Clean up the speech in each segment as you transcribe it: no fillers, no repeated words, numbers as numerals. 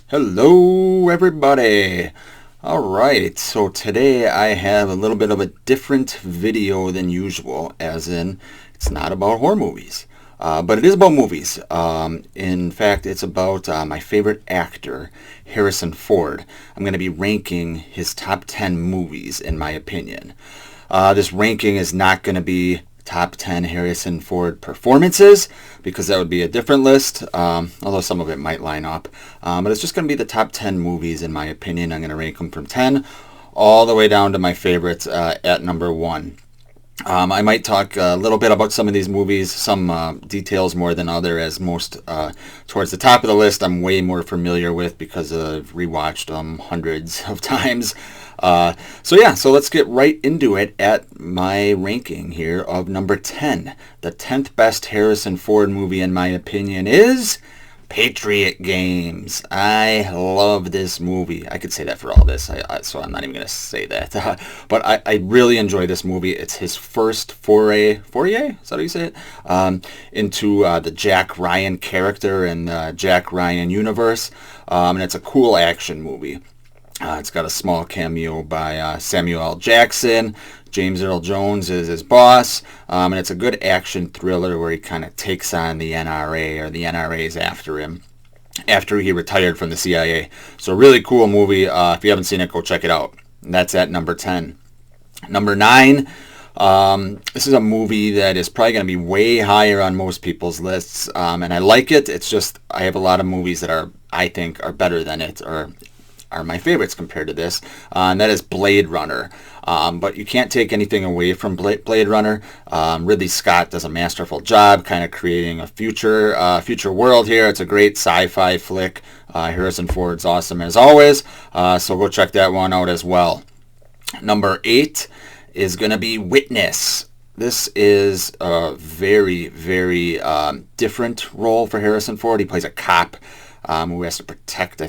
Hello, everybody. All right, so today I have a little bit of a different video than usual, as in it's not about horror movies, but it is about movies. In fact, it's about my favorite actor, Harrison Ford. I'm going to be ranking his top 10 movies, in my opinion. This ranking is not going to be top 10 Harrison Ford performances because that would be a different list, although some of it might line up. But it's just going to be the top 10 movies in my opinion. I'm going to rank them from 10 all the way down to my favorites at number 1. I might talk a little bit about some of these movies, some details more than other, as most towards the top of the list I'm way more familiar with because I've rewatched them hundreds of times. So let's get right into it at my ranking here of number 10. The 10th best Harrison Ford movie in my opinion is Patriot Games. I love this movie. I could say that for all this, so I'm not even going to say that. But I really enjoy this movie. It's his first foray, is that how you say it? Into the Jack Ryan character and Jack Ryan universe. And it's a cool action movie. It's got a small cameo by Samuel L. Jackson. James Earl Jones is his boss. And it's a good action thriller where he kind of takes on the NRA, or the NRA's after him, after he retired from the CIA. So really cool movie. If you haven't seen it, go check it out. And that's at number 10. Number 9. This is a movie that is probably going to be way higher on most people's lists. And I like it. It's just I have a lot of movies that I think are better than it, or are my favorites compared to this, and that is Blade Runner. But you can't take anything away from Blade Runner. Ridley Scott does a masterful job kind of creating a future world here. It's a great sci-fi flick. Harrison Ford's awesome as always, so go check that one out as well. Number 8 is going to be Witness. This is a very, very different role for Harrison Ford. He plays a cop who has to protect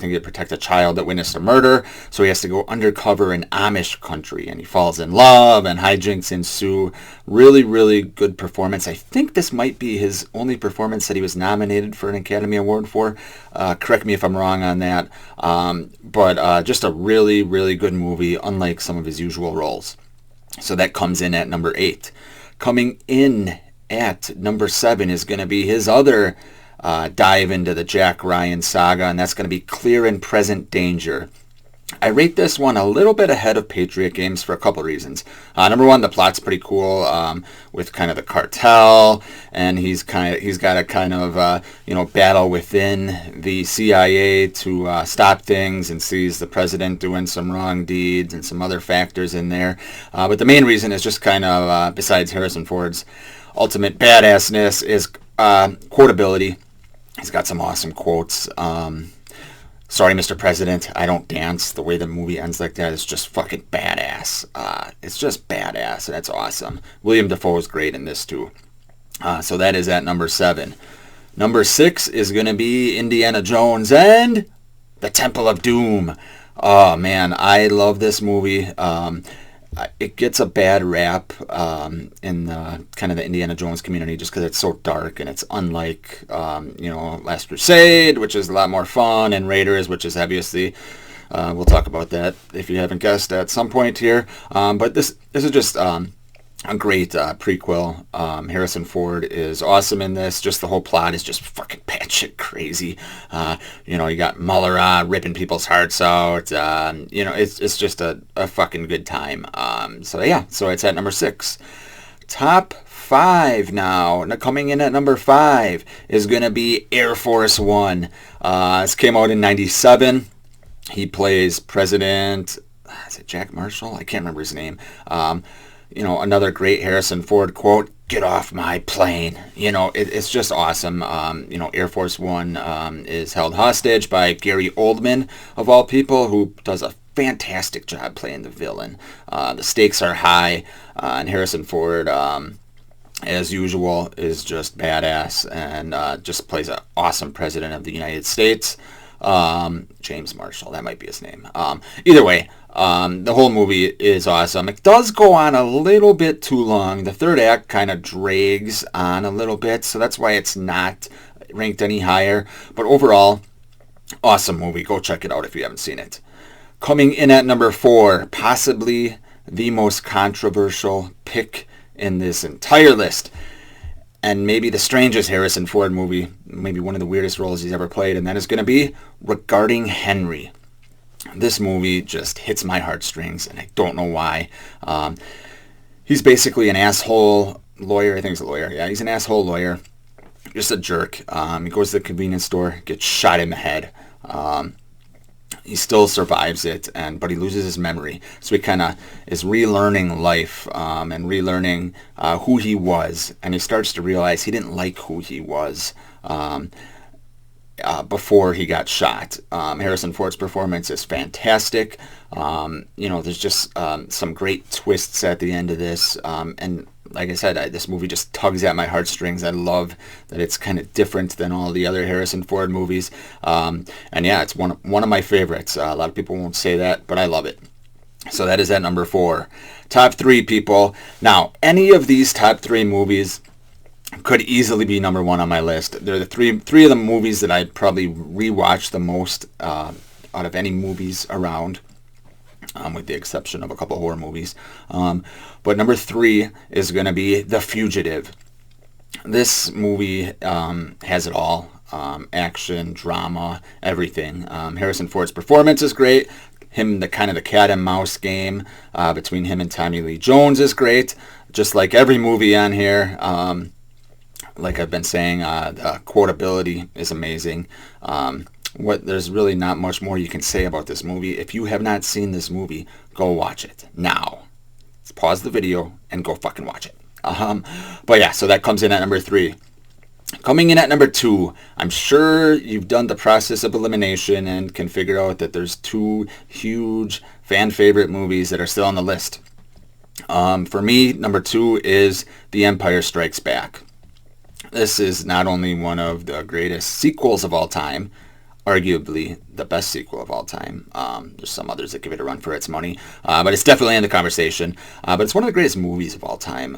a child that witnessed a murder. So he has to go undercover in Amish country, and he falls in love, and hijinks ensue. Really, really good performance. I think this might be his only performance that he was nominated for an Academy Award for. Correct me if I'm wrong on that. But just a really, really good movie, unlike some of his usual roles. So that comes in at number 8. Coming in at number 7 is going to be his other dive into the Jack Ryan saga, and that's going to be Clear and Present Danger. I rate this one a little bit ahead of Patriot Games for a couple reasons. Number 1, the plot's pretty cool, with kind of the cartel, and he's got a kind of battle within the CIA to stop things, and sees the president doing some wrong deeds and some other factors in there. But the main reason is just kind of besides Harrison Ford's ultimate badassness is quotability. He's got some awesome quotes. Sorry, Mr. President, I don't dance. The way the movie ends like that is just fucking badass. It's just badass, and it's awesome. William Dafoe is great in this, too. So that is at number 7. Number 6 is going to be Indiana Jones and the Temple of Doom. Oh, man, I love this movie. It gets a bad rap in kind of the Indiana Jones community just because it's so dark, and it's unlike, Last Crusade, which is a lot more fun, and Raiders, which is obviously, we'll talk about that if you haven't guessed at some point here. But this is just a great prequel. Harrison Ford is awesome in this. Just the whole plot is just fucking batshit crazy. You got Muller ripping people's hearts out. It's just a fucking good time. So it's at number 6. Top 5 now. Coming in at number 5 is going to be Air Force One. This came out in 97. He plays President, is it Jack Marshall? I can't remember his name. Another great Harrison Ford quote, "Get off my plane." It's just awesome. Air Force One is held hostage by Gary Oldman, of all people, who does a fantastic job playing the villain. The stakes are high, and Harrison Ford, as usual, is just badass, and just plays an awesome president of the United States. James Marshall, that might be his name. Either way, the whole movie is awesome. It does go on a little bit too long. The third act kind of drags on a little bit, so that's why it's not ranked any higher. But overall, Awesome movie. Go check it out if you haven't seen it. Coming in at number 4, possibly the most controversial pick in this entire list, and maybe the strangest Harrison Ford movie, maybe one of the weirdest roles he's ever played, and that is going to be Regarding Henry. This movie just hits my heartstrings, and I don't know why. He's basically an asshole lawyer. I think he's a lawyer. Yeah, he's an asshole lawyer. Just a jerk. He goes to the convenience store, gets shot in the head. He still survives it, but he loses his memory. So he kind of is relearning life and relearning who he was. And he starts to realize he didn't like who he was before he got shot. Harrison Ford's performance is fantastic. There's just some great twists at the end of this. And like I said, this movie just tugs at my heartstrings. I love that it's kind of different than all the other Harrison Ford movies. And yeah, it's one of my favorites. A lot of people won't say that, but I love it. So that is at number 4. Top 3, people. Now, any of these top 3 movies could easily be number 1 on my list. They're the three of the movies that I'd probably rewatch the most out of any movies around. With the exception of a couple horror movies. But number 3 is going to be The Fugitive. This movie has it all. Action, drama, everything. Harrison Ford's performance is great. The cat and mouse game between him and Tommy Lee Jones is great. Just like every movie on here. Like I've been saying, the quotability is amazing. There's really not much more you can say about this movie. If you have not seen this movie, go watch it now. Let's pause the video and go fucking watch it. But yeah, so that comes in at number 3. Coming in at number 2, I'm sure you've done the process of elimination and can figure out that there's 2 huge fan favorite movies that are still on the list. For me, number 2 is The Empire Strikes Back. This is not only one of the greatest sequels of all time, arguably the best sequel of all time. There's some others that give it a run for its money, but it's definitely in the conversation. But it's one of the greatest movies of all time.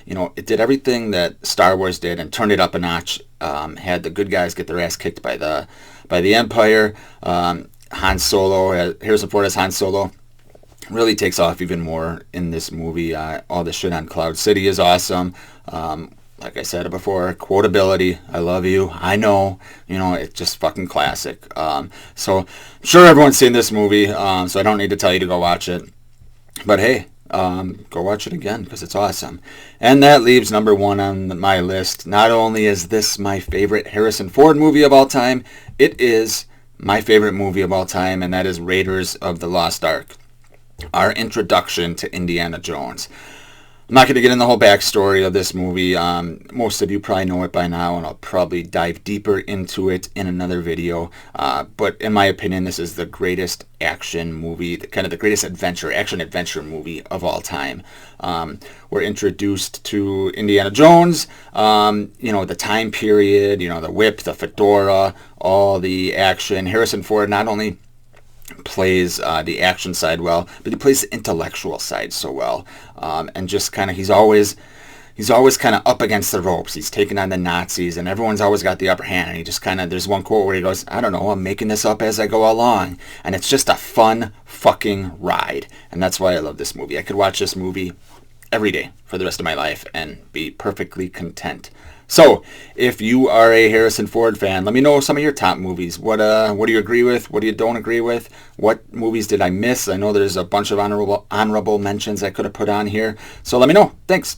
It did everything that Star Wars did and turned it up a notch. Had the good guys get their ass kicked by the Empire. Han Solo, Harrison Ford as Han Solo, really takes off even more in this movie. All the shit on Cloud City is awesome. Like I said before, quotability, I love you, I know, it's just fucking classic. So I'm sure everyone's seen this movie, so I don't need to tell you to go watch it. But hey, go watch it again because it's awesome. And that leaves number 1 on my list. Not only is this my favorite Harrison Ford movie of all time, it is my favorite movie of all time, and that is Raiders of the Lost Ark, our introduction to Indiana Jones. I'm not going to get in the whole backstory of this movie. Most of you probably know it by now, and I'll probably dive deeper into it in another video. But in my opinion, this is the greatest action movie, kind of the greatest action-adventure movie of all time. We're introduced to Indiana Jones, the time period, the whip, the fedora, all the action. Harrison Ford not only plays the action side well, but he plays the intellectual side so well, and just kind of he's always kind of up against the ropes. He's taking on the Nazis, and everyone's always got the upper hand. And he just kind of, there's one quote where he goes, "I don't know, I'm making this up as I go along," and it's just a fun fucking ride, and that's why I love this movie. I could watch this movie every day for the rest of my life and be perfectly content. So, if you are a Harrison Ford fan, let me know some of your top movies. What do you agree with? What do you don't agree with? What movies did I miss? I know there's a bunch of honorable mentions I could have put on here. So let me know. Thanks.